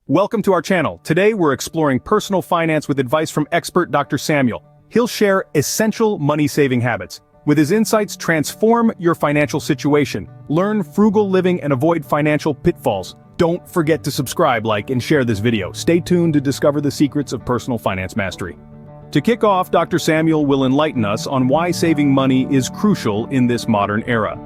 Welcome to our channel. Today we're exploring personal finance with advice from expert Dr. Samuel. He'll share essential money-saving habits. With his insights, transform your financial situation. Learn frugal living and avoid financial pitfalls. Don't forget to subscribe, like, and share this video. Stay tuned to discover the secrets of personal finance mastery. To kick off, Dr. Samuel will enlighten us on why saving money is crucial in this modern era.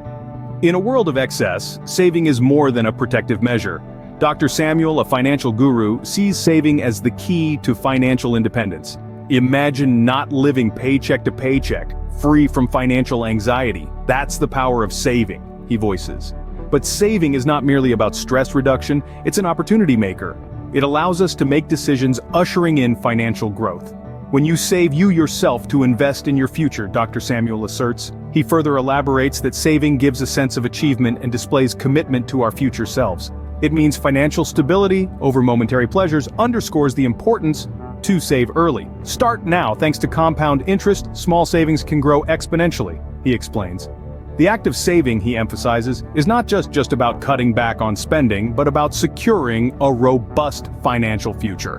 In a world of excess, saving is more than a protective measure. Dr. Samuel, a financial guru, sees saving as the key to financial independence. Imagine not living paycheck to paycheck, free from financial anxiety. That's the power of saving, he voices. But saving is not merely about stress reduction, it's an opportunity maker. It allows us to make decisions ushering in financial growth. When you save, you yourself to invest in your future, Dr. Samuel asserts. He further elaborates that saving gives a sense of achievement and displays commitment to our future selves. It means financial stability over momentary pleasures underscores the importance to save early. Start now. Thanks to compound interest, small savings can grow exponentially, he explains. The act of saving, he emphasizes, is not just about cutting back on spending, but about securing a robust financial future.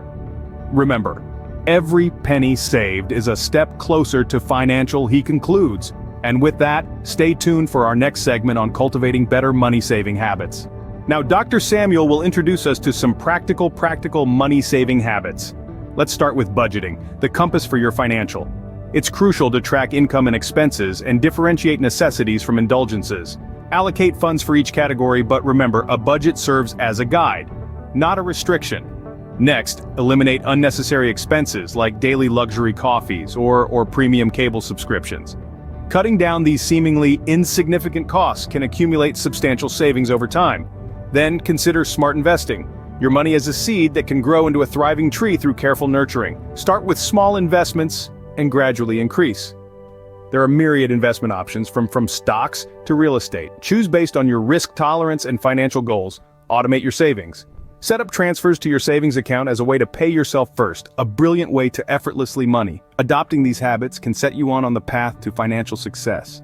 Remember, every penny saved is a step closer to financial, he concludes. And with that, stay tuned for our next segment on cultivating better money-saving habits. Now, Dr. Samuel will introduce us to some practical money-saving habits. Let's start with budgeting, the compass for your financial. It's crucial to track income and expenses and differentiate necessities from indulgences. Allocate funds for each category, but remember, a budget serves as a guide, not a restriction. Next, eliminate unnecessary expenses like daily luxury coffees or premium cable subscriptions. Cutting down these seemingly insignificant costs can accumulate substantial savings over time. Then consider smart investing. Your money is a seed that can grow into a thriving tree through careful nurturing. Start with small investments and gradually increase. There are myriad investment options from stocks to real estate. Choose based on your risk tolerance and financial goals. Automate your savings. Set up transfers to your savings account as a way to pay yourself first, a brilliant way to effortlessly money. Adopting these habits can set you on the path to financial success.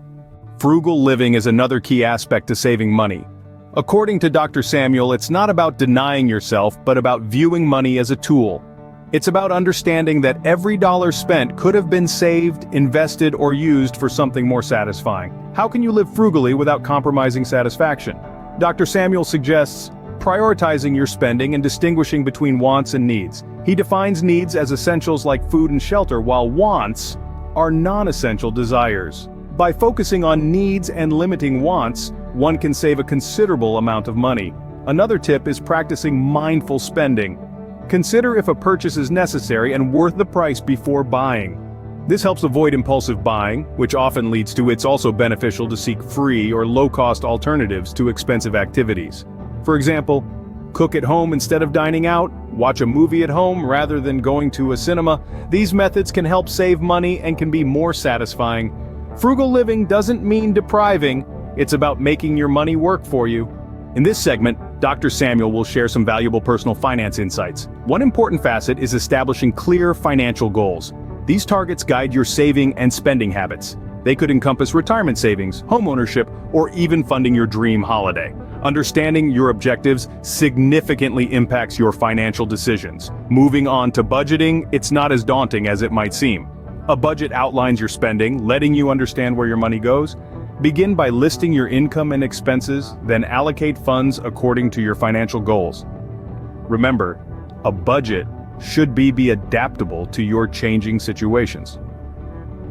Frugal living is another key aspect to saving money. According to Dr. Samuel, it's not about denying yourself, but about viewing money as a tool. It's about understanding that every dollar spent could have been saved, invested, or used for something more satisfying. How can you live frugally without compromising satisfaction? Dr. Samuel suggests prioritizing your spending and distinguishing between wants and needs. He defines needs as essentials like food and shelter, while wants are non-essential desires. By focusing on needs and limiting wants, one can save a considerable amount of money. Another tip is practicing mindful spending. Consider if a purchase is necessary and worth the price before buying. This helps avoid impulsive buying, which often leads to it's also beneficial to seek free or low-cost alternatives to expensive activities. For example, cook at home instead of dining out, watch a movie at home rather than going to a cinema. These methods can help save money and can be more satisfying. Frugal living doesn't mean depriving, it's about making your money work for you. In this segment, Dr. Samuel will share some valuable personal finance insights. One important facet is establishing clear financial goals. These targets guide your saving and spending habits. They could encompass retirement savings, homeownership, or even funding your dream holiday. Understanding your objectives significantly impacts your financial decisions. Moving on to budgeting, it's not as daunting as it might seem. A budget outlines your spending, letting you understand where your money goes. Begin by listing your income and expenses, then allocate funds according to your financial goals. Remember, a budget should be adaptable to your changing situations.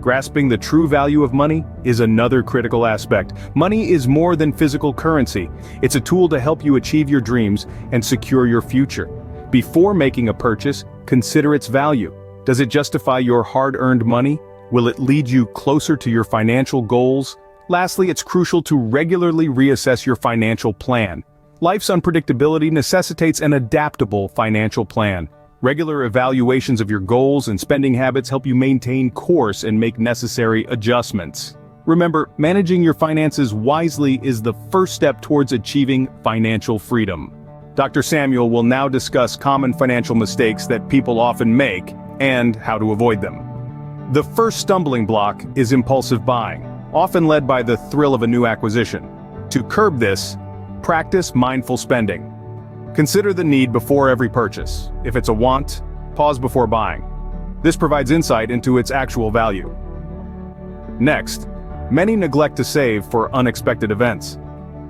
Grasping the true value of money is another critical aspect. Money is more than physical currency. It's a tool to help you achieve your dreams and secure your future. Before making a purchase, consider its value. Does it justify your hard-earned money? Will it lead you closer to your financial goals? Lastly, it's crucial to regularly reassess your financial plan. Life's unpredictability necessitates an adaptable financial plan. Regular evaluations of your goals and spending habits help you maintain course and make necessary adjustments. Remember, managing your finances wisely is the first step towards achieving financial freedom. Dr. Samuel will now discuss common financial mistakes that people often make and how to avoid them. The first stumbling block is impulsive buying, often led by the thrill of a new acquisition. To curb this, practice mindful spending. Consider the need before every purchase. If it's a want, pause before buying. This provides insight into its actual value. Next, many neglect to save for unexpected events.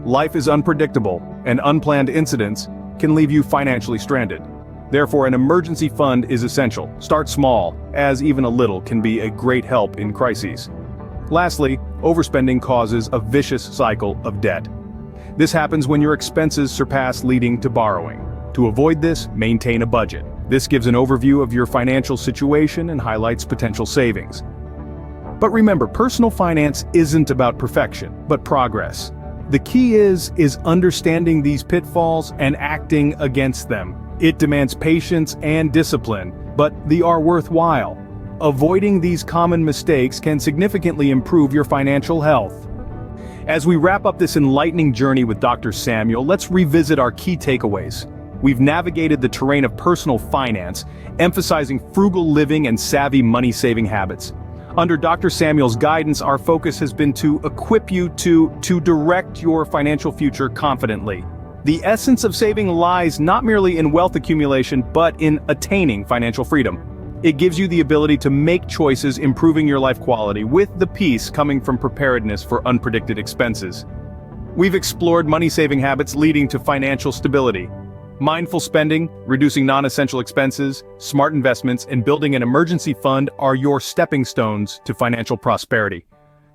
Life is unpredictable, and unplanned incidents can leave you financially stranded. Therefore, an emergency fund is essential. Start small, as even a little can be a great help in crises. Lastly, overspending causes a vicious cycle of debt. This happens when your expenses surpass, leading to borrowing. To avoid this, maintain a budget. This gives an overview of your financial situation and highlights potential savings. But remember, personal finance isn't about perfection, but progress. The key is understanding these pitfalls and acting against them. It demands patience and discipline, but they are worthwhile. Avoiding these common mistakes can significantly improve your financial health. As we wrap up this enlightening journey with Dr. Samuel, let's revisit our key takeaways. We've navigated the terrain of personal finance, emphasizing frugal living and savvy money-saving habits. Under Dr. Samuel's guidance, our focus has been to equip you to direct your financial future confidently. The essence of saving lies not merely in wealth accumulation, but in attaining financial freedom. It gives you the ability to make choices, improving your life quality, with the peace coming from preparedness for unpredicted expenses. We've explored money-saving habits leading to financial stability. Mindful spending, reducing non-essential expenses, smart investments, and building an emergency fund are your stepping stones to financial prosperity.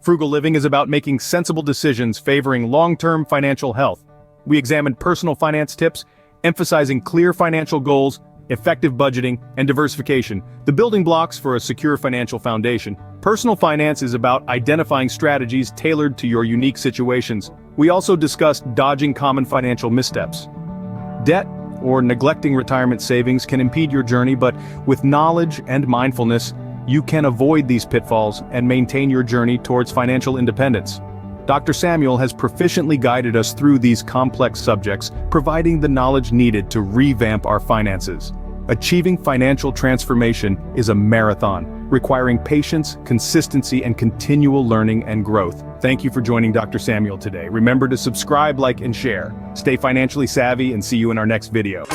Frugal living is about making sensible decisions favoring long-term financial health. We examined personal finance tips, emphasizing clear financial goals, effective budgeting, and diversification, the building blocks for a secure financial foundation. Personal finance is about identifying strategies tailored to your unique situations. We also discussed dodging common financial missteps. Debt or neglecting retirement savings can impede your journey, but with knowledge and mindfulness, you can avoid these pitfalls and maintain your journey towards financial independence. Dr. Samuel has proficiently guided us through these complex subjects, providing the knowledge needed to revamp our finances. Achieving financial transformation is a marathon, requiring patience, consistency, and continual learning and growth. Thank you for joining Dr. Samuel today. Remember to subscribe, like, and share. Stay financially savvy, and see you in our next video.